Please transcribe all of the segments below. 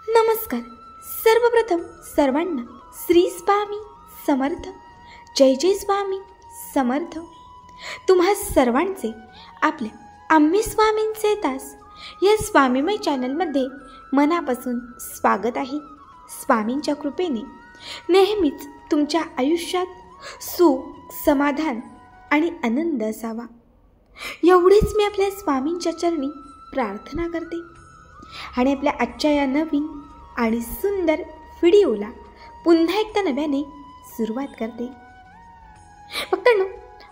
नमस्कार. सर्वप्रथम सर्वांना श्री स्वामी समर्थ. जय जय स्वामी समर्थ. तुम्हा सर्वांचे आपल्या आम्ही स्वामींचे दास या स्वामीमय चॅनलमध्ये मनापासून स्वागत आहे. स्वामींच्या कृपेने नेहमीच तुमच्या आयुष्यात सुख, समाधान आणि आनंद असावा एवढीच मी आपल्या स्वामींच्या चरणी प्रार्थना करते. आणि आपल्या आजच्या या नवीन आणि सुंदर व्हिडिओला पुन्हा एकदा नव्याने सुरुवात करते. भक्तांनो,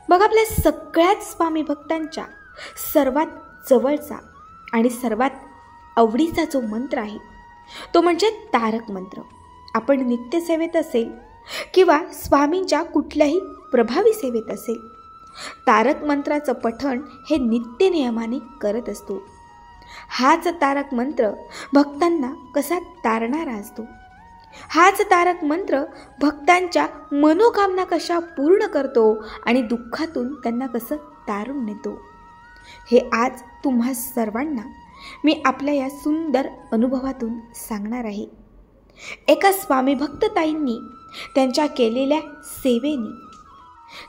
बघा, आपल्या सगळ्याच स्वामी भक्तांच्या सर्वात जवळचा आणि सर्वात आवडीचा जो मंत्र आहे तो म्हणजे तारक मंत्र. आपण नित्यसेवेत असेल किंवा स्वामींच्या कुठल्याही प्रभावी सेवेत असेल, तारक मंत्राचं पठण हे नित्य नियमाने करत असतो. हाच तारक मंत्र भक्तांना कसा तारणारा असतो, हाच तारक मंत्र भक्तांच्या मनोकामना कशा पूर्ण करतो आणि दुःखातून त्यांना कसं तारून नेतो, हे आज तुम्हा सर्वांना मी आपल्या या सुंदर अनुभवातून सांगणार आहे. एका स्वामी भक्त ताईंनी त्यांच्या केलेल्या सेवेने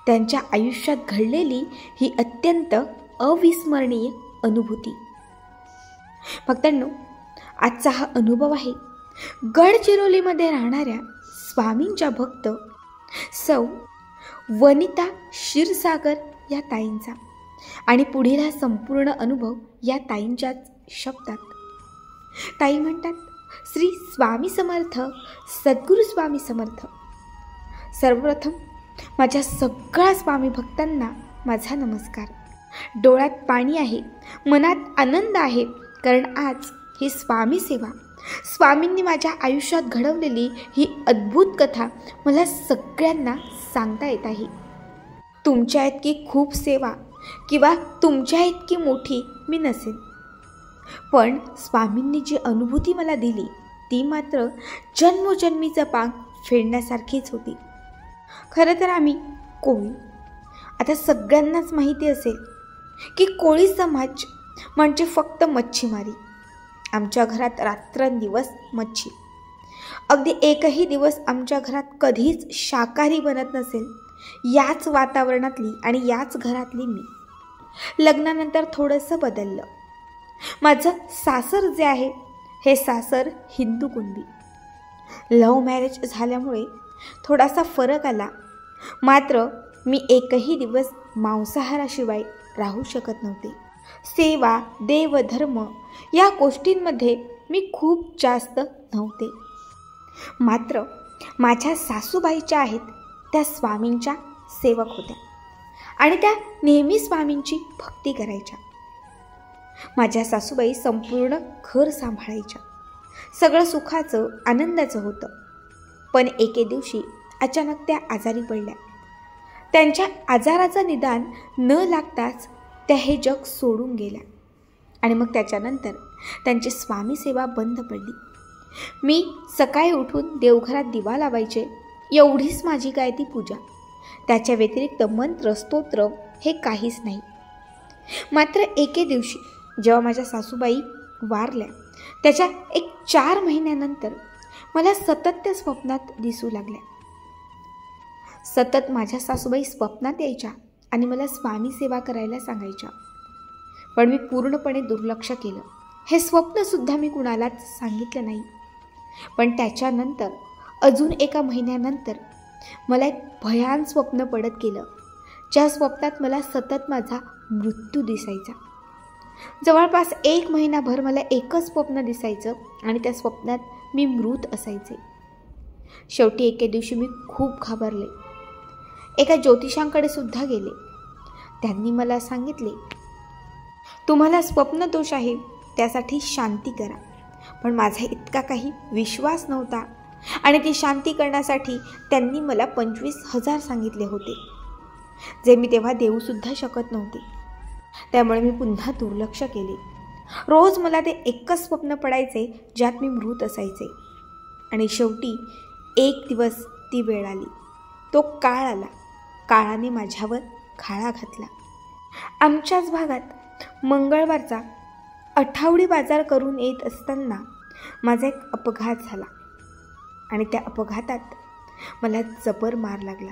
त्यांच्या आयुष्यात घडलेली ही अत्यंत अविस्मरणीय अनुभूती. भक्तांनो, आजचा हा अनुभव आहे गडचिरोलीमध्ये राहणाऱ्या स्वामींच्या भक्त सौ वनिता क्षीरसागर या ताईंचा. आणि पुढील हा संपूर्ण अनुभव या ताईंच्याच शब्दात. ताई म्हणतात, श्री स्वामी समर्थ, सद्गुरू स्वामी समर्थ. सर्वप्रथम माझ्या सगळ्या स्वामी भक्तांना माझा नमस्कार. डोळ्यात पाणी आहे, मनात आनंद आहे, कारण आज ही स्वामी सेवा, स्वामींनी माझ्या आयुष्यात घडवलेली ही अद्भुत कथा मला सगळ्यांना सांगता येत आहे. तुमच्या इतकी खूप सेवा किंवा तुमच्या इतकी मोठी मी नसेल, पण स्वामींनी जी अनुभूती मला दिली ती मात्र जन्मोजन्मीचं पांग फेडण्यासारखीच होती. खरं तर आम्ही कोळी. आता सगळ्यांनाच माहिती असेल की कोळी समाज म्हणजे फक्त मच्छीमारी. आमच्या घरात रात्रंदिवस मच्छी. अगदी एकही दिवस आमच्या घरात कधीच शाकाहारी बनत नसेल. याच वातावरणातली आणि याच घरातली मी. लग्नानंतर थोडंसं बदललं. माझं सासर जे आहे हे सासर हिंदू कुणबी. लव्ह मॅरेज झाल्यामुळे थोडासा फरक आला. मात्र मी एकही दिवस मांसाहाराशिवाय राहू शकत नव्हते. सेवा, देवधर्म या गोष्टींमध्ये मी खूप जास्त नव्हते. मात्र माझ्या सासूबाईच्या आहेत त्या स्वामींच्या सेवक होत्या आणि त्या नेहमी स्वामींची भक्ती करायच्या. माझ्या सासूबाई संपूर्ण घर सांभाळायच्या. सगळं सुखाचं, आनंदाचं होतं. पण एके दिवशी अचानक त्या आजारी पडल्या. त्यांच्या आजाराचं निदान न लागताच त्या हे जग सोडून गेल्या. आणि मग त्याच्यानंतर त्यांची स्वामी सेवा बंद पडली. मी सकाळी उठून देवघरात दिवा लावायचे, एवढीच माझी काय ती पूजा. त्याच्या व्यतिरिक्त मंत्र, स्तोत्र हे काहीच नाही. मात्र एके दिवशी जेव्हा माझ्या सासूबाई वारल्या, त्याच्या 4 महिन्यानंतर मला सतत त्या स्वप्नात दिसू लागल्या. सतत माझ्या सासूबाई स्वप्नात यायच्या आणि मला स्वामी सेवा करायला सांगायच्या. पण मी पूर्णपणे दुर्लक्ष केलं. हे स्वप्नसुद्धा मी कुणालाच सांगितलं नाही. पण त्याच्यानंतर अजून एका महिन्यानंतर मला एक भयान स्वप्न पडत गेलं, ज्या स्वप्नात मला सतत माझा मृत्यू दिसायचा. जवळपास 1 महिनाभर मला एकच स्वप्न दिसायचं आणि त्या स्वप्नात मी मृत असायचे. शेवटी एके दिवशी मी खूप घाबरले. एका ज्योतिषांकडे सुद्धा गेले. त्यांनी मला सांगितले, तुम्हाला स्वप्नदोष आहे, त्यासाठी शांती करा. पण माझा इतका काही विश्वास नव्हता आणि ती शांती करण्यासाठी त्यांनी मला 25,000 सांगितले होते, जे मी तेव्हा देऊसुद्धा शकत नव्हते. त्यामुळे मी पुन्हा दुर्लक्ष केले. रोज मला ते एकच स्वप्न पडायचे ज्यात मी मृत असायचे. आणि शेवटी एक दिवस ती वेळ आली, तो काळ आला. काळाने माझ्यावर खाळा घातला. आमच्याच भागात मंगळवारचा आठवडी बाजार करून येत असताना माझा एक अपघात झाला आणि त्या अपघातात मला जबर मार लागला.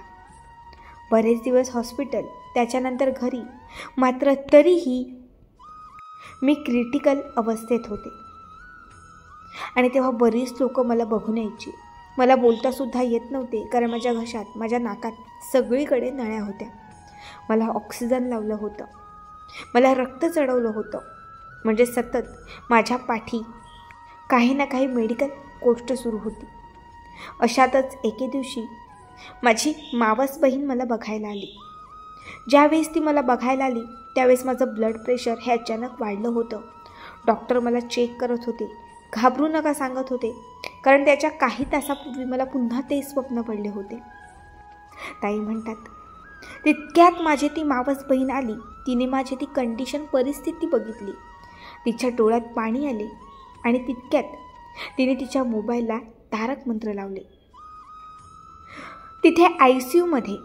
बरेच दिवस हॉस्पिटल, त्याच्यानंतर घरी. मात्र तरीही मी क्रिटिकल अवस्थेत होते. आणि तेव्हा बरीच लोक मला बघून यायची. मला बोलतासुद्धा येत नव्हते, कारण माझ्या घशात, माझ्या नाकात सगळीकडे नळ्या होत्या. मला ऑक्सिजन लावलं होतं, मला रक्त चढवलं होतं. म्हणजे सतत माझ्या पाठी काही ना काही मेडिकल गोष्ट सुरू होती. अशातच एके दिवशी माझी मावस बहीण मला बघायला आली. ज्यावेळेस ती मला बघायला आली त्यावेळेस माझं ब्लड प्रेशर हे अचानक वाढलं होतं. डॉक्टर मला चेक करत होते. घाबरू नका सांगत होते, कारण त्याच्या काही तासापूर्वी मला पुन्हा ते स्वप्न पडले होते. ताई म्हणतात, तितक्यात माझी ती मावस बहीण आली. तिने माझी ती कंडिशन, परिस्थिती बघितली. तिच्या डोळ्यात पाणी आले आणि तितक्यात तिने तिच्या मोबाईलला तारक मंत्र लावले. तिथे ICUमध्ये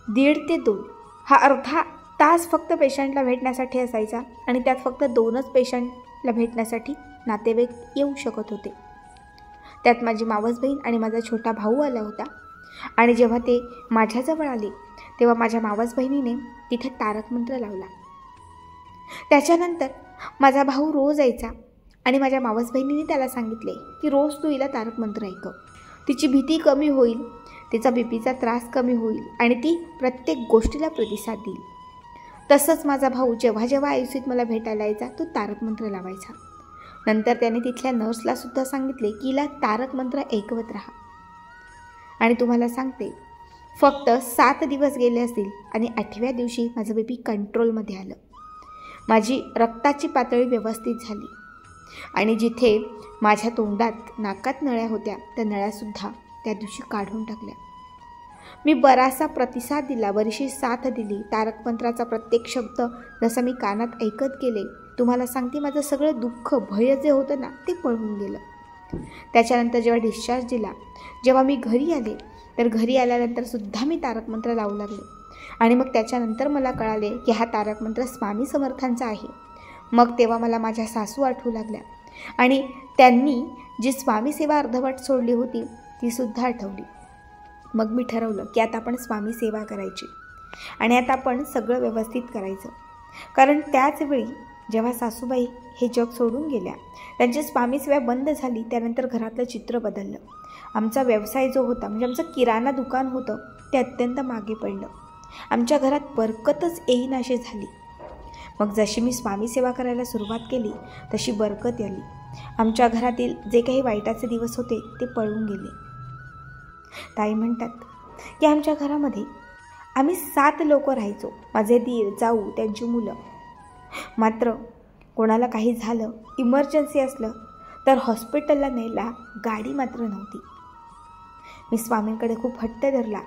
1.5 ते 2 हा अर्धा तास फक्त पेशंटला भेटण्यासाठी असायचा आणि त्यात फक्त 2च पेशंटला भेटण्यासाठी नातेवाईक येऊ शकत होते. त्यात माझी मावस बहीण आणि माझा छोटा भाऊ आला होता. आणि जेव्हा ते माझ्याजवळ आले तेव्हा माझ्या मावस बहिणीने तिथे तारक मंत्र लावला. त्याच्यानंतर माझा भाऊ रोज यायचा आणि माझ्या मावस बहिणीने त्याला सांगितले की रोज तू हिला तारक मंत्र ऐकव, तिची भीती कमी होईल, तिचा बीपीचा त्रास कमी होईल आणि ती प्रत्येक गोष्टीला प्रतिसाद देईल. तसंच माझा भाऊ जेव्हा जेव्हा ICUत मला भेटायला यायचा तो तारक मंत्र लावायचा. नंतर त्याने तिथल्या नर्सलासुद्धा सांगितले की हिला तारक मंत्र ऐकवत राहा. आणि तुम्हाला सांगते, फक्त 7 दिवस गेले असतील आणि 8व्या दिवशी माझं बीपी कंट्रोलमध्ये आलं. माझी रक्ताची पातळी व्यवस्थित झाली आणि जिथे माझ्या तोंडात, नाकात नळ्या होत्या त्या नळ्यासुद्धा त्या दिवशी काढून टाकल्या. मी बराचसा प्रतिसाद दिला, बरीचशी साथ दिली. तारक मंत्राचा प्रत्येक शब्द जसा मी कानात ऐकत गेले, तुम्हाला सांगते माझं सगळं दुःख, भय जे होतं ना ते पळून गेलं. त्याच्यानंतर जेव्हा डिस्चार्ज दिला, जेव्हा मी घरी आले, तर घरी आल्यानंतरसुद्धा मी तारक मंत्र लावू लागले. आणि मग त्याच्यानंतर मला कळाले की हा तारक मंत्र स्वामी समर्थांचा आहे. मग तेव्हा मला माझ्या सासू आठवू लागल्या आणि त्यांनी जी स्वामी सेवा अर्धवट सोडली होती तीसुद्धा आठवली. मग मी ठरवलं की आता आपण स्वामी सेवा करायची आणि आता आपण सगळं व्यवस्थित करायचं. कारण त्याच वेळी जेव्हा सासूबाई हे जग सोडून गेल्या, त्यांची स्वामी सेवा बंद झाली, त्यानंतर घरातलं चित्र बदललं. आमचा व्यवसाय जो होता, म्हणजे आमचं किराणा दुकान होतं, ते अत्यंत मागे पडलं. आमच्या घरात बरकतच येईनाशी झाली. मग जशी मी स्वामी सेवा करायला सुरुवात केली तशी बरकत आली. आमच्या घरातील जे काही वाईटाचे दिवस होते ते पळून गेले. ताई म्हणतात की आमच्या घरामध्ये आम्ही 7 लोक राहायचो. माझे दीर, जाऊ, त्यांची मुलं. मात्र कोणाला काही झालं, इमर्जन्सी असलं तर हॉस्पिटलला न्यायला गाडी मात्र नव्हती. मी स्वामींकडे खूप हट्ट धरला.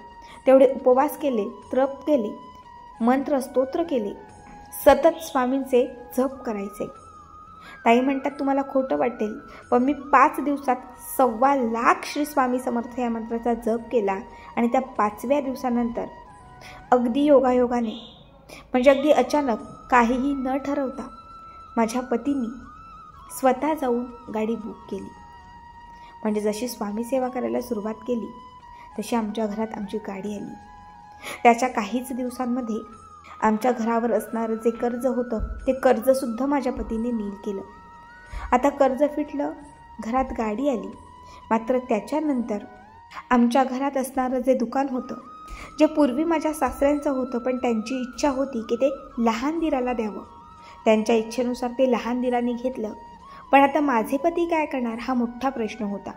तेवढे उपवास केले, तप केले, मंत्र स्तोत्र केले, सतत स्वामींचे जप करायचे. ताई म्हणतात तुम्हाला खोटं वाटेल, पण मी 5 दिवसात 1.25 लाख श्री स्वामी समर्थ या मंत्राचा जप केला. आणि त्या 5व्या दिवसानंतर अगदी योगायोगाने, म्हणजे अगदी अचानक, काहीही न ठरवता माझ्या पतींनी स्वतः जाऊन गाडी बुक केली. म्हणजे जशी स्वामी सेवा करायला सुरुवात केली तशी आमच्या घरात आमची गाडी आली. त्याच्या काहीच दिवसांमध्ये आमच्या घरावर असणारं जे कर्ज होतं ते कर्जसुद्धा माझ्या पतीने नील केलं. आता कर्ज फिटलं, घरात गाडी आली. मात्र त्याच्यानंतर आमच्या घरात असणारं जे दुकान होतं, जे पूर्वी माझ्या सासऱ्यांचं होतं, पण त्यांची इच्छा होती की ते लहान दिराला द्यावं. त्यांच्या इच्छेनुसार ते लहान दिराने घेतलं. पण आता माझे पती काय करणार हा मोठा प्रश्न होता.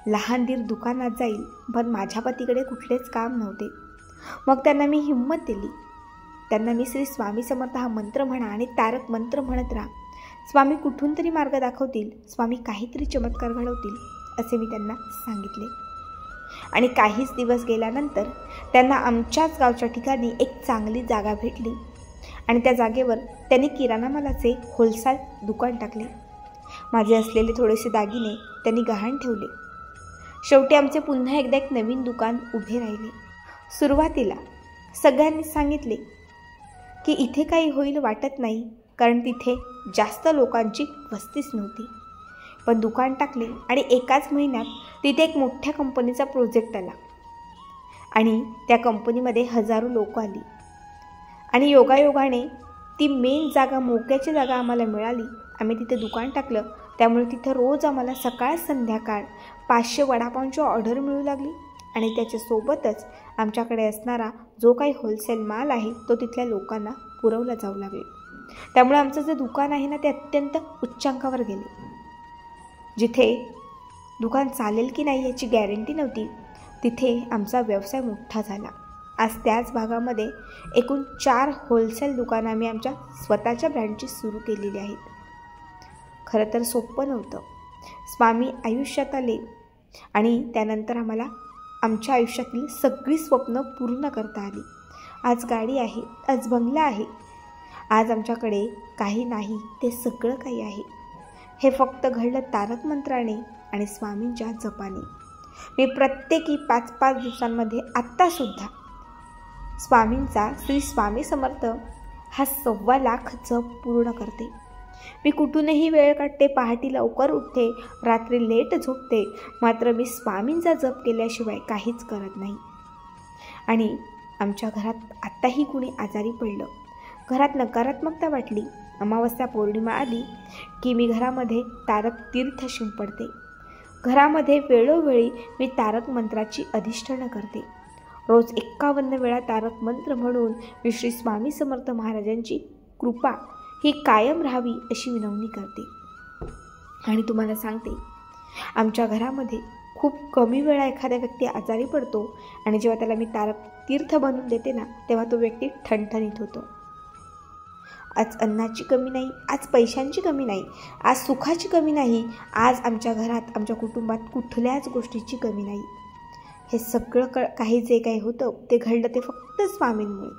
लहान दीर दुकानात जाईल, पण माझ्या पतीकडे कुठलेच काम नव्हते. मग त्यांना मी हिंमत दिली. त्यांना मी श्री स्वामी समर्थ हा मंत्र म्हणा आणि तारक मंत्र म्हणत राहा. स्वामी कुठून तरी मार्ग दाखवतील, स्वामी काहीतरी चमत्कार घडवतील, असे मी त्यांना सांगितले. आणि काहीच दिवस गेल्यानंतर त्यांना आमच्याच गावच्या ठिकाणी एक चांगली जागा भेटली आणि त्या जागेवर त्यांनी किराणा मालाचे होलसेल दुकान टाकले. माझे असलेले थोडेसे दागिने त्यांनी गहाण ठेवले. शेवटी आमचे पुन्हा एकदा एक नवीन दुकान उभे राहिले. सुरुवातीला सगळ्यांनी सांगितले की इथे काही होईल वाटत नाही, कारण तिथे जास्त लोकांची वस्तीच नव्हती. पण दुकान टाकले आणि एकाच महिन्यात तिथे एक मोठ्या कंपनीचा प्रोजेक्ट आला आणि त्या कंपनीमध्ये हजारो लोक आली आणि योगायोगाने ती मेन जागा, मोक्याची जागा आम्हाला मिळाली. आम्ही तिथे दुकान टाकलं. त्यामुळे तिथं रोज आम्हाला सकाळ संध्याकाळ 500 वडापावची ऑर्डर मिळू लागली आणि त्याच्यासोबतच आमच्याकडे असणारा जो काही होलसेल माल आहे तो तिथल्या लोकांना पुरवला जाऊ लागले. त्यामुळे आमचं जे दुकान आहे ना ते अत्यंत उच्चांकावर गेले. जिथे दुकान चालेल की नाही याची गॅरंटी नव्हती तिथे आमचा व्यवसाय मोठा झाला. आज त्याच भागामध्ये एकूण 4 होलसेल दुकानं आम्ही आमच्या स्वतःच्या ब्रँडची सुरू केलेली आहेत. खरं तर सोपं नव्हतं. स्वामी आयुष्यात आले आणि त्यानंतर आम्हाला आमच्या आयुष्यातील सगळी स्वप्न पूर्ण करता आली. आज गाडी आहे, आज बंगला आहे, आज आमच्याकडे काही नाही ते सगळं काही आहे. हे फक्त घडलं तारक मंत्राने आणि स्वामींच्या जपाने. मी प्रत्येकी 5-5 दिवसांमध्ये आत्तासुद्धा स्वामींचा श्री स्वामी समर्थ हा 1.25 लाख जप पूर्ण करते. मी कुठूनही वेळ काढते, पहाटे लवकर उठते, रात्री लेट झोपते, मात्र मी स्वामींचा जप केल्याशिवाय काहीच करत नाही. आणि आमच्या घरात आत्ताही कुणी आजारी पडलं, घरात नकारात्मकता वाटली, अमावस्या पौर्णिमा आली की मी घरामध्ये तारक तीर्थ शिंपडते. घरामध्ये वेळोवेळी मी तारक मंत्राची अधिष्ठान करते. रोज 51 वेळा तारक मंत्र म्हणून मी श्री स्वामी समर्थ महाराजांची कृपा ही कायम राहावी अशी विनवणी करते. आणि तुम्हाला सांगते, आमच्या घरामध्ये खूप कमी वेळा एखादा व्यक्ती आजारी पडतो आणि जेव्हा त्याला मी तारक तीर्थ बनवून देते ना तेव्हा तो व्यक्ती ठणठणीत होतो. आज अन्नाची कमी नाही, आज पैशांची कमी नाही, आज सुखाची कमी नाही, आज आमच्या घरात, आमच्या कुटुंबात कुठल्याच गोष्टीची कमी नाही. हे सगळं काही जे काही होतं ते घडलं ते फक्त स्वामींमुळे.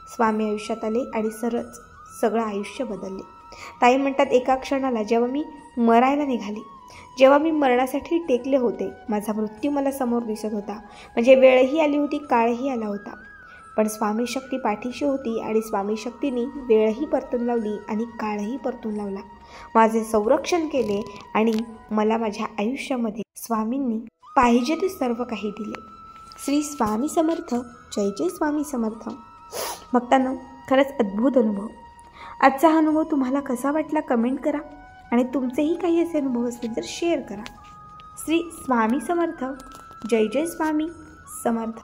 स्वामी आयुष्यात आले आणि सगळं आयुष्य बदलले. ताई म्हणतात, एका क्षणाला जेव्हा मी मरायला निघाले, जेव्हा मी मरणासाठी टेकले होते, माझा मृत्यू मला समोर दिसत होता. म्हणजे वेळही आली होती, काळही आला होता, पण स्वामी शक्ती पाठीशी होती आणि स्वामी शक्तीने वेळही परतून लावली आणि काळही परतून लावला. माझे संरक्षण केले आणि मला माझ्या आयुष्यामध्ये स्वामींनी पाहिजे ते सर्व काही दिले. श्री स्वामी समर्थ. जय जय स्वामी समर्थ. भक्तांनो, खरंच अद्भुत अनुभव. आजचा हा अनुभव तुम्हाला कसा वाटला कमेंट करा आणि तुमचेही काही असे अनुभव असतील तर शेअर करा. श्री स्वामी समर्थ. जय जय स्वामी समर्थ.